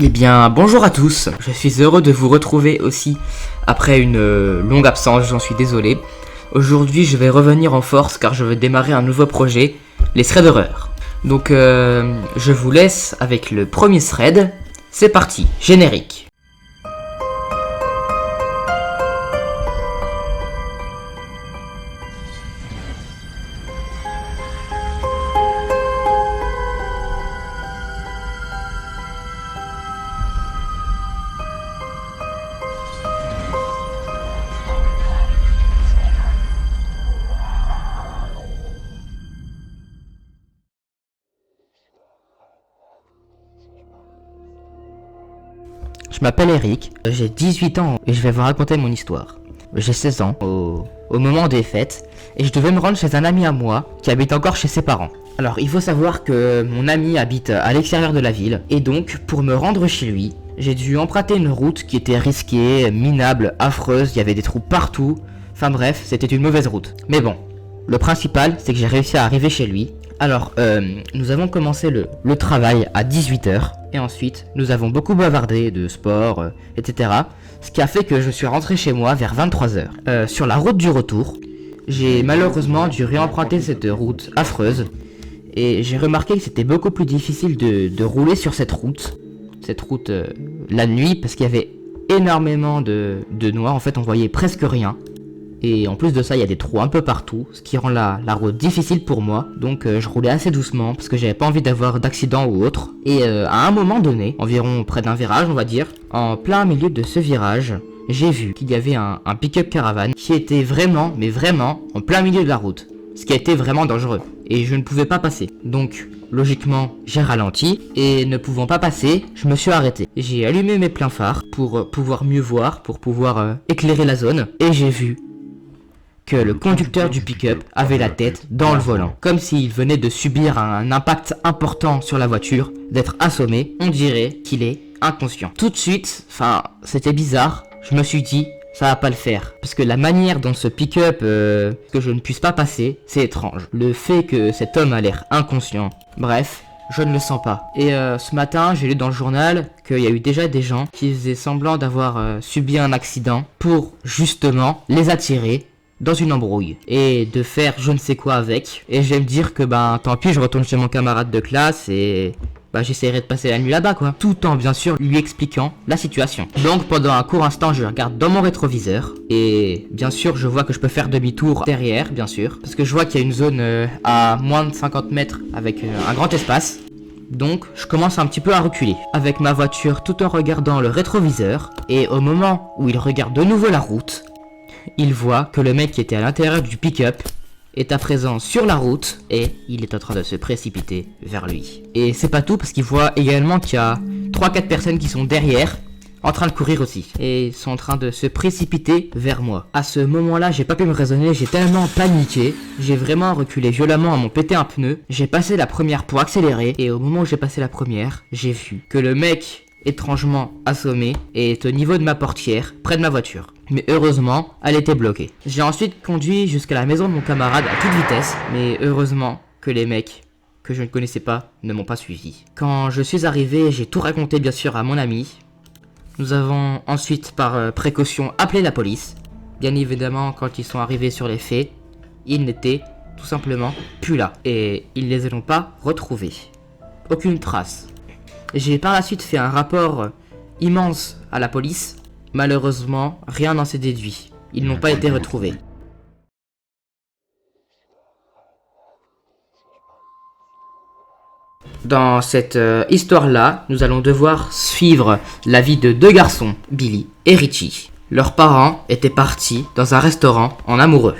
Eh bien, bonjour à tous, je suis heureux de vous retrouver aussi après une longue absence, j'en suis désolé. Aujourd'hui, je vais revenir en force car je vais démarrer un nouveau projet, les threads d'horreur. Donc, je vous laisse avec le premier thread, c'est parti, générique. Je m'appelle Eric, j'ai 18 ans et je vais vous raconter mon histoire. J'ai 16 ans au moment des fêtes et je devais me rendre chez un ami à moi qui habite encore chez ses parents. Alors il faut savoir que mon ami habite à l'extérieur de la ville et donc pour me rendre chez lui, j'ai dû emprunter une route qui était risquée, minable, affreuse, il y avait des trous partout. Enfin bref, c'était une mauvaise route. Mais bon, le principal c'est que j'ai réussi à arriver chez lui. Alors, nous avons commencé le travail à 18h et ensuite nous avons beaucoup bavardé de sport, etc. Ce qui a fait que je suis rentré chez moi vers 23h. Sur la route du retour, j'ai malheureusement dû réemprunter cette route affreuse et j'ai remarqué que c'était beaucoup plus difficile de rouler sur cette route la nuit parce qu'il y avait énormément de noix, en fait on voyait presque rien. Et en plus de ça, il y a des trous un peu partout, ce qui rend la route difficile pour moi. Donc je roulais assez doucement parce que j'avais pas envie d'avoir d'accident ou autre. Et à un moment donné, environ près d'un virage on va dire, en plein milieu de ce virage, j'ai vu qu'il y avait un pick-up caravane qui était vraiment, mais vraiment, en plein milieu de la route. Ce qui a été vraiment dangereux. Et je ne pouvais pas passer. Donc logiquement, j'ai ralenti et ne pouvant pas passer, je me suis arrêté. J'ai allumé mes pleins phares pour pouvoir mieux voir, pour pouvoir éclairer la zone. Et j'ai vu que le conducteur du pick-up avait la tête dans le volant. Comme s'il venait de subir un impact important sur la voiture, d'être assommé, on dirait qu'il est inconscient. Tout de suite, c'était bizarre, je me suis dit, ça va pas le faire. Parce que la manière dont ce pick-up, que je ne puisse pas passer, c'est étrange. Le fait que cet homme a l'air inconscient, bref, je ne le sens pas. Et ce matin, j'ai lu dans le journal qu'il y a eu déjà des gens qui faisaient semblant d'avoir subi un accident pour justement les attirer dans une embrouille et de faire je ne sais quoi avec. Et je vais me dire que tant pis, je retourne chez mon camarade de classe et j'essaierai de passer la nuit là-bas quoi, tout en bien sûr lui expliquant la situation. Donc pendant un court instant je regarde dans mon rétroviseur et bien sûr je vois que je peux faire demi-tour derrière bien sûr, parce que je vois qu'il y a une zone à moins de 50 mètres avec un grand espace. Donc je commence un petit peu à reculer avec ma voiture tout en regardant le rétroviseur, et au moment où il regarde de nouveau la route, il voit que le mec qui était à l'intérieur du pick-up est à présent sur la route et il est en train de se précipiter vers lui. Et c'est pas tout, parce qu'il voit également qu'il y a 3-4 personnes qui sont derrière en train de courir aussi et ils sont en train de se précipiter vers moi. À ce moment-là, j'ai pas pu me raisonner, j'ai tellement paniqué, j'ai vraiment reculé violemment à m'en péter un pneu. J'ai passé la première pour accélérer et au moment où j'ai passé la première, j'ai vu que le mec étrangement assommé est au niveau de ma portière, près de ma voiture. Mais heureusement, elle était bloquée. J'ai ensuite conduit jusqu'à la maison de mon camarade à toute vitesse, mais heureusement que les mecs que je ne connaissais pas ne m'ont pas suivi. Quand je suis arrivé, j'ai tout raconté bien sûr à mon ami. Nous avons ensuite par précaution appelé la police. Bien évidemment, quand ils sont arrivés sur les faits, ils n'étaient tout simplement plus là. Et ils ne les ont pas retrouvés. Aucune trace. J'ai par la suite fait un rapport immense à la police. Malheureusement, rien n'en s'est déduit. Ils n'ont pas été retrouvés. Dans cette histoire-là, nous allons devoir suivre la vie de deux garçons, Billy et Richie. Leurs parents étaient partis dans un restaurant en amoureux,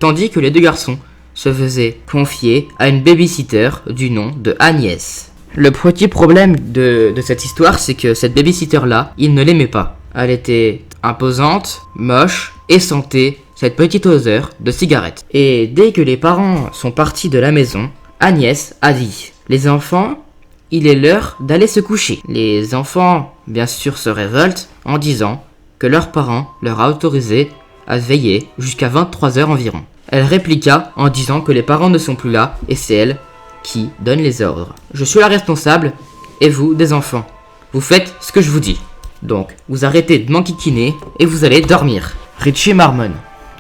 tandis que les deux garçons se faisaient confier à une babysitter du nom de Agnès. Le petit problème de cette histoire, c'est que cette babysitter-là, il ne l'aimait pas. Elle était imposante, moche et sentait cette petite odeur de cigarette. Et dès que les parents sont partis de la maison, Agnès a dit « Les enfants, il est l'heure d'aller se coucher ». Les enfants, bien sûr, se révoltent en disant que leurs parents leur a autorisé à veiller jusqu'à 23h environ. Elle répliqua en disant que les parents ne sont plus là et c'est elle qui donne les ordres. Je suis la responsable et vous, des enfants. vous faites ce que je vous dis. Donc, vous arrêtez de m'enquiquiner et vous allez dormir. Richie marmonne.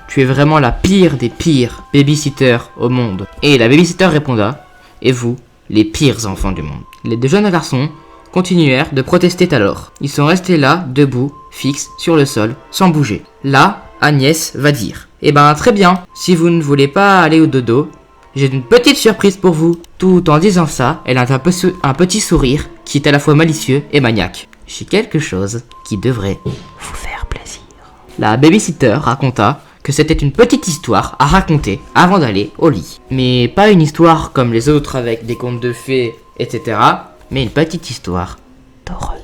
Tu es vraiment la pire des pires babysitters au monde. Et la babysitter répondra, et vous, les pires enfants du monde. Les deux jeunes garçons continuèrent de protester alors. Ils sont restés là, debout, fixes, sur le sol, sans bouger. Là, Agnès va dire, eh ben très bien, si vous ne voulez pas aller au dodo, j'ai une petite surprise pour vous. Tout en disant ça, elle a un petit sourire qui est à la fois malicieux et maniaque. J'ai quelque chose qui devrait vous faire plaisir. La babysitter raconta que c'était une petite histoire à raconter avant d'aller au lit. Mais pas une histoire comme les autres avec des contes de fées, etc. Mais une petite histoire d'horreur.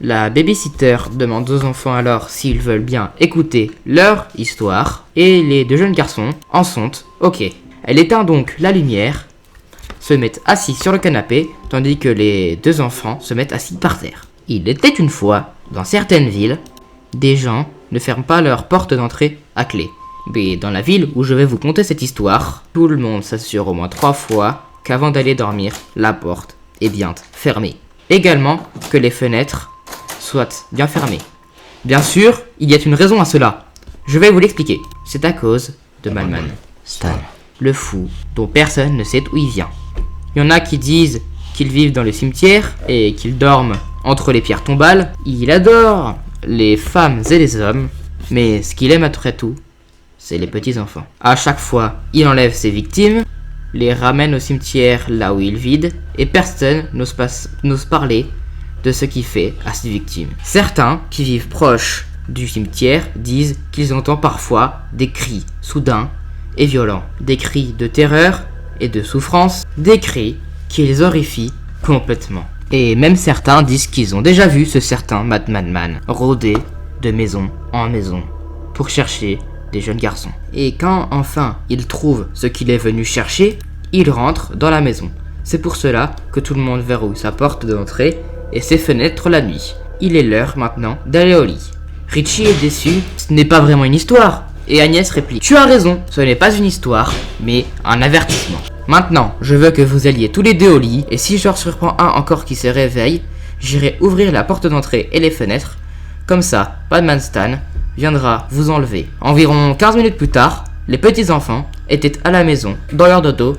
La babysitter demande aux enfants alors s'ils veulent bien écouter leur histoire. Et les deux jeunes garçons en sont ok. Elle éteint donc la lumière, se met assis sur le canapé, tandis que les deux enfants se mettent assis par terre. Il était une fois, dans certaines villes, des gens ne ferment pas leur porte d'entrée à clé. Mais dans la ville où je vais vous conter cette histoire, tout le monde s'assure au moins 3 fois qu'avant d'aller dormir, la porte est bien fermée. Également que les fenêtres soient bien fermées. Bien sûr, il y a une raison à cela. Je vais vous l'expliquer. C'est à cause de Madman Stan, le fou dont personne ne sait d'où il vient. Il y en a qui disent qu'il vit dans le cimetière et qu'il dorme entre les pierres tombales. Il adore les femmes et les hommes, mais ce qu'il aime après tout, c'est les petits enfants. À chaque fois, il enlève ses victimes, les ramène au cimetière là où il vide, et personne n'ose parler de ce qu'il fait à ses victimes. Certains qui vivent proches du cimetière disent qu'ils entendent parfois des cris soudains et violents, des cris de terreur et de souffrance, des cris qui les horrifient complètement. Et même certains disent qu'ils ont déjà vu ce certain Madman rôder de maison en maison pour chercher des jeunes garçons. Et quand enfin il trouve ce qu'il est venu chercher, il rentre dans la maison. C'est pour cela que tout le monde verrouille sa porte d'entrée et ses fenêtres la nuit. Il est l'heure maintenant d'aller au lit. Richie est déçu, ce n'est pas vraiment une histoire. Et Agnès réplique, tu as raison, ce n'est pas une histoire, mais un avertissement. Maintenant, je veux que vous alliez tous les deux au lit, et si je surprends un encore qui se réveille, j'irai ouvrir la porte d'entrée et les fenêtres. Comme ça, Madman Stan viendra vous enlever. Environ 15 minutes plus tard, les petits enfants étaient à la maison, dans leur dodo,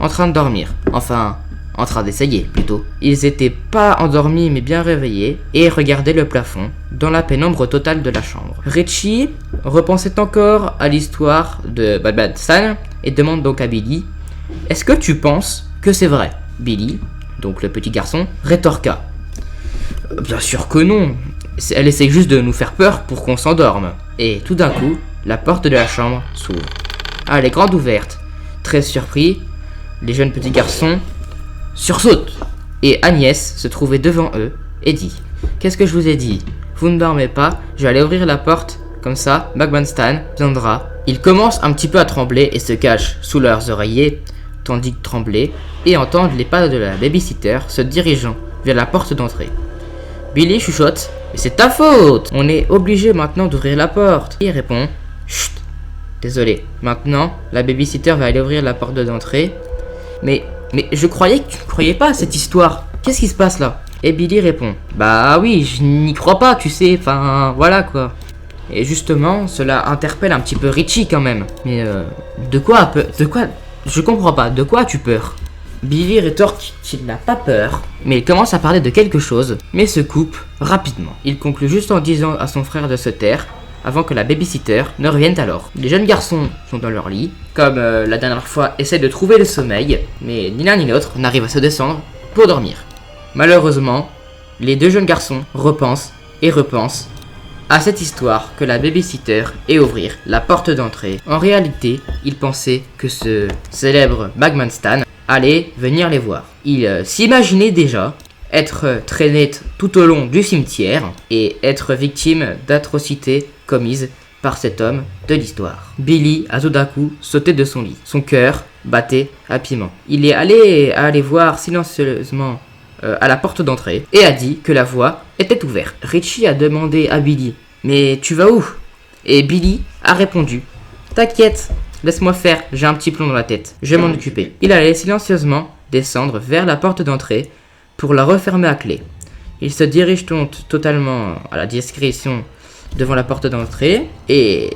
en train de dormir. Enfin, en train d'essayer plutôt. Ils étaient pas endormis mais bien réveillés et regardaient le plafond, dans la pénombre totale de la chambre. Richie repensait encore à l'histoire de Madman Stan et demande donc à Billy, est-ce que tu penses que c'est vrai? Billy, donc le petit garçon, rétorqua, bien sûr que non. Elle essaie juste de nous faire peur pour qu'on s'endorme. Et tout d'un coup, la porte de la chambre s'ouvre. Elle est grande ouverte. Très surpris, les jeunes petits garçons sursautent. Et Agnès se trouvait devant eux et dit, qu'est-ce que je vous ai dit? Vous ne dormez pas, je vais aller ouvrir la porte. Comme ça, Madman Stan viendra. Ils commencent un petit peu à trembler et se cachent sous leurs oreillers, tandis que trembler et entendent les pas de la babysitter se dirigeant vers la porte d'entrée. Billy chuchote, mais c'est ta faute! On est obligé maintenant d'ouvrir la porte. Il répond, chut, désolé. Maintenant, la babysitter va aller ouvrir la porte d'entrée. Mais je croyais que tu ne croyais pas à cette histoire. Qu'est-ce qui se passe là? Et Billy répond, bah oui, je n'y crois pas, tu sais, enfin, voilà quoi. Et justement, cela interpelle un petit peu Richie quand même. Mais de quoi, je comprends pas, de quoi as-tu peur? Billy rétorque qu'il n'a pas peur, mais il commence à parler de quelque chose, mais se coupe rapidement. Il conclut juste en disant à son frère de se taire, avant que la babysitter ne revienne alors. Les jeunes garçons sont dans leur lit, comme la dernière fois essaient de trouver le sommeil, mais ni l'un ni l'autre n'arrive à se descendre pour dormir. Malheureusement, les deux jeunes garçons repensent et repensent à cette histoire que la babysitter et ouvrir la porte d'entrée. En réalité, ils pensaient que ce célèbre Madman Stan allait venir les voir. Ils s'imaginaient déjà être traînés tout au long du cimetière et être victimes d'atrocités commises par cet homme de l'histoire. Billy a tout d'un coup sauté de son lit. Son cœur battait rapidement. Il est allé voir silencieusement à la porte d'entrée et a dit que la voie était ouverte. Richie a demandé à Billy, mais tu vas où? Et Billy a répondu, t'inquiète, laisse-moi faire, j'ai un petit plomb dans la tête, je vais m'en occuper. Il allait silencieusement descendre vers la porte d'entrée pour la refermer à clé. Il se dirige donc totalement à la discrétion devant la porte d'entrée et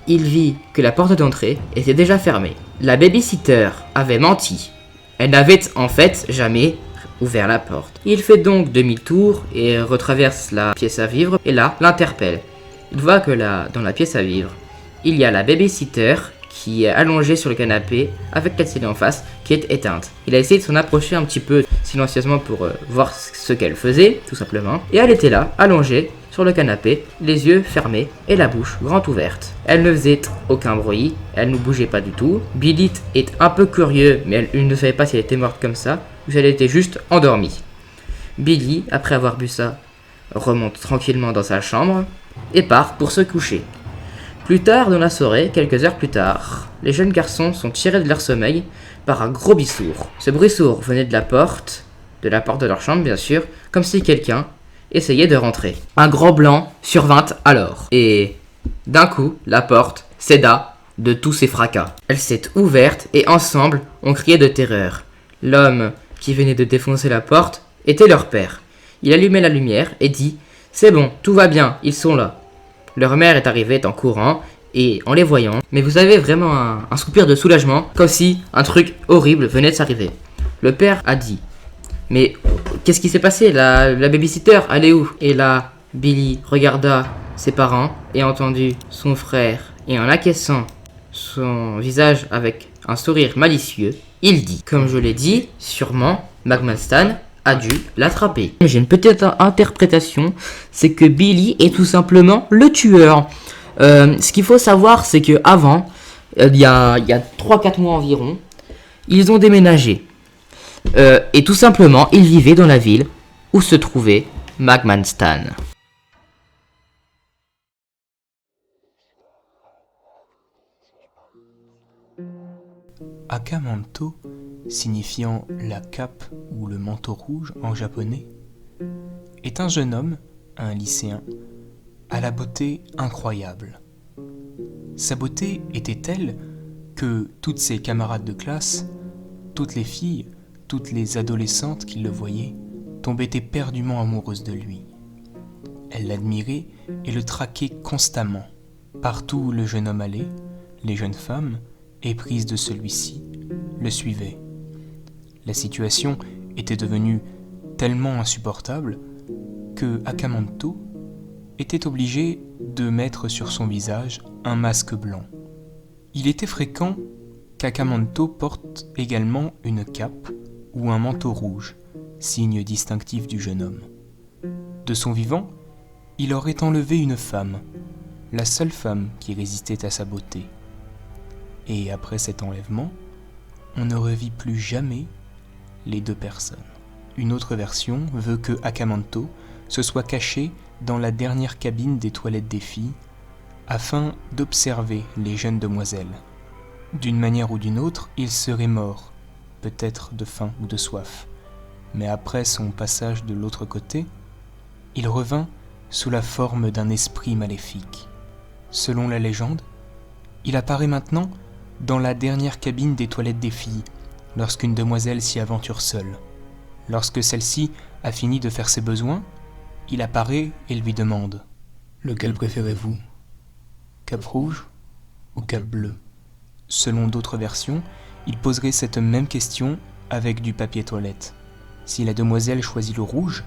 il vit que la porte d'entrée était déjà fermée. La babysitter avait menti. Elle n'avait en fait jamais ouvert la porte. Il fait donc demi-tour et retraverse la pièce à vivre et là l'interpelle. Il voit que là, dans la pièce à vivre, il y a la babysitter qui est allongée sur le canapé avec la télé en face qui est éteinte. Il a essayé de s'en approcher un petit peu silencieusement pour voir ce qu'elle faisait, tout simplement. Et elle était là, allongée sur le canapé, les yeux fermés et la bouche grande ouverte. Elle ne faisait aucun bruit, elle ne bougeait pas du tout. Billy est un peu curieux, mais il ne savait pas si elle était morte comme ça ou si elle était juste endormie. Billy, après avoir bu ça, remonte tranquillement dans sa chambre et part pour se coucher. Plus tard dans la soirée, quelques heures plus tard, les jeunes garçons sont tirés de leur sommeil par un gros bruit sourd. Ce bruit sourd venait de la porte de leur chambre bien sûr, comme si quelqu'un essayait de rentrer. Un grand blanc survint alors, et d'un coup, la porte céda de tous ses fracas. Elle s'est ouverte et ensemble, on criait de terreur. L'homme qui venait de défoncer la porte était leur père. Il allumait la lumière et dit « C'est bon, tout va bien, ils sont là ». Leur mère est arrivée en courant et en les voyant, mais vous avez vraiment un soupir de soulagement, comme si un truc horrible venait de s'arriver. Le père a dit « Mais qu'est-ce qui s'est passé? La babysitter, elle est où ?» Et là, Billy regarda ses parents et entendu son frère, et en acquiesçant son visage avec un sourire malicieux, il dit « Comme je l'ai dit, sûrement, McMahon a dû l'attraper. » J'ai une petite interprétation, c'est que Billy est tout simplement le tueur. Ce qu'il faut savoir, c'est que avant, il y a 3-4 mois environ, ils ont déménagé. Et tout simplement, ils vivaient dans la ville où se trouvait McMahon. Akamanto, signifiant la cape ou le manteau rouge en japonais, est un jeune homme, un lycéen, à la beauté incroyable. Sa beauté était telle que toutes ses camarades de classe, toutes les filles, toutes les adolescentes qui le voyaient, tombaient éperdument amoureuses de lui. Elles l'admiraient et le traquaient constamment. Partout où le jeune homme allait, les jeunes femmes, éprises de celui-ci, le suivaient. La situation était devenue tellement insupportable que Akamanto était obligé de mettre sur son visage un masque blanc. Il était fréquent qu'Akamanto porte également une cape ou un manteau rouge, signe distinctif du jeune homme. De son vivant, il aurait enlevé une femme, la seule femme qui résistait à sa beauté. Et après cet enlèvement, on ne revit plus jamais les deux personnes. Une autre version veut que Akamanto se soit caché dans la dernière cabine des toilettes des filles afin d'observer les jeunes demoiselles. D'une manière ou d'une autre, il serait mort, peut-être de faim ou de soif. Mais après son passage de l'autre côté, il revint sous la forme d'un esprit maléfique. Selon la légende, il apparaît maintenant dans la dernière cabine des toilettes des filles, lorsqu'une demoiselle s'y aventure seule. Lorsque celle-ci a fini de faire ses besoins, il apparaît et lui demande « Lequel préférez-vous? Cape rouge ou cape bleue ?» Selon d'autres versions, il poserait cette même question avec du papier toilette. Si la demoiselle choisit le rouge,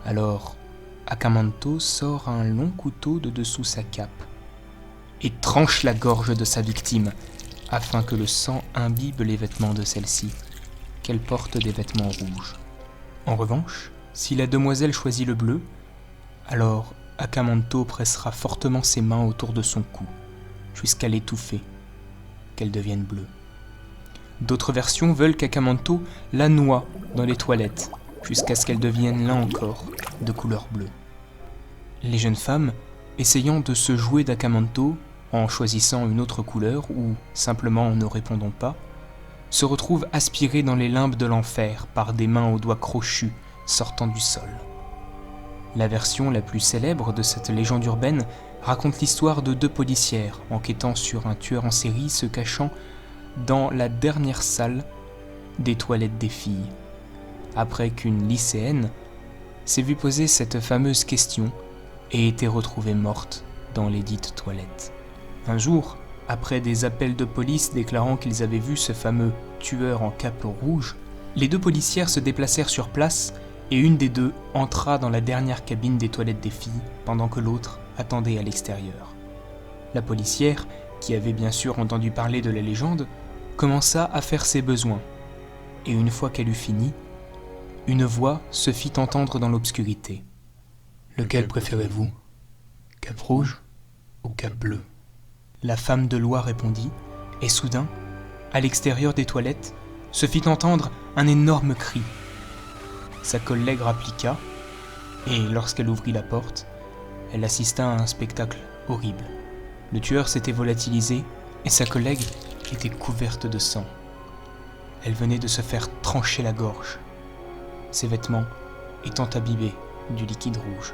alors Akamanto sort un long couteau de dessous sa cape et tranche la gorge de sa victime, afin que le sang imbibe les vêtements de celle-ci, qu'elle porte des vêtements rouges. En revanche, si la demoiselle choisit le bleu, alors Akamanto pressera fortement ses mains autour de son cou, jusqu'à l'étouffer, qu'elle devienne bleue. D'autres versions veulent qu'Akamanto la noie dans les toilettes, jusqu'à ce qu'elle devienne là encore de couleur bleue. Les jeunes femmes, essayant de se jouer d'Akamanto, en choisissant une autre couleur ou simplement en ne répondant pas, se retrouvent aspirés dans les limbes de l'enfer par des mains aux doigts crochus sortant du sol. La version la plus célèbre de cette légende urbaine raconte l'histoire de deux policières enquêtant sur un tueur en série se cachant dans la dernière salle des toilettes des filles, après qu'une lycéenne s'est vue poser cette fameuse question et était retrouvée morte dans les dites toilettes. Un jour, après des appels de police déclarant qu'ils avaient vu ce fameux tueur en cape rouge, les 2 policières se déplacèrent sur place et une des 2 entra dans la dernière cabine des toilettes des filles pendant que l'autre attendait à l'extérieur. La policière, qui avait bien sûr entendu parler de la légende, commença à faire ses besoins. Et une fois qu'elle eut fini, une voix se fit entendre dans l'obscurité. « Lequel préférez-vous ? Cape rouge ou cape bleue ?» La femme de loi répondit, et soudain, à l'extérieur des toilettes, se fit entendre un énorme cri. Sa collègue rappliqua, et lorsqu'elle ouvrit la porte, elle assista à un spectacle horrible. Le tueur s'était volatilisé, et sa collègue était couverte de sang. Elle venait de se faire trancher la gorge, ses vêtements étant imbibés du liquide rouge.